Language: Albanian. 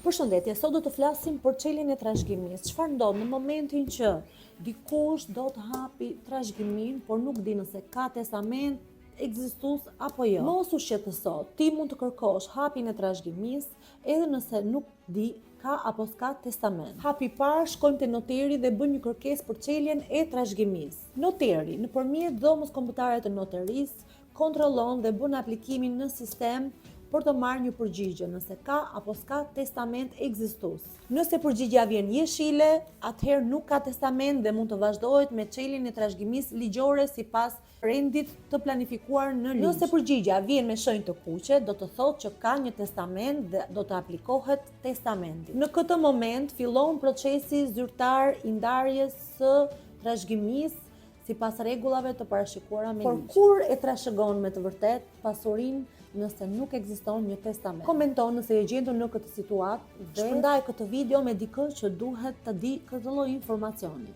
Përshëndetje, sot do të flasim për çeljen e trashëgimisë. Çfarë ndodh në momentin që dikush do të hapi trashëgimin, por nuk di nëse ka testament ekzistues apo jo. Mos u shqetëso, ti mund të kërkosh hapjen e trashëgimisë edhe nëse nuk di ka apo s'ka testament. Hapi i parë, shkojmë te noteri dhe bëjmë një kërkesë për çeljen e trashëgimisë. Noteri, nëpërmjet dhomës kombëtare të noterisë, kontrollon dhe bën aplikimin në sistem për të marrë një përgjigje nëse ka apo s'ka testament ekzistues. Nëse përgjigjja vjen jeshile, atëherë nuk ka testament dhe mund të vazhdohet me çeljen e trashëgimisë ligjore sipas rendit të planifikuar në ligj. Nëse përgjigjja vjen me shenjë të kuqe, do të thotë që ka një testament dhe do të aplikohet testamenti. Në këtë moment fillon procesi zyrtar i ndarjes së trashëgimisë sipas rregullave të parashikuara me ligj. Por kur e trashëgon me të vërtetë pasurinë nëse nuk ekziston një testament? Komenton nëse je gjendur në këtë situatë dhe shpërndaj këtë video me dikë që duhet të di këtë lloj informacioni.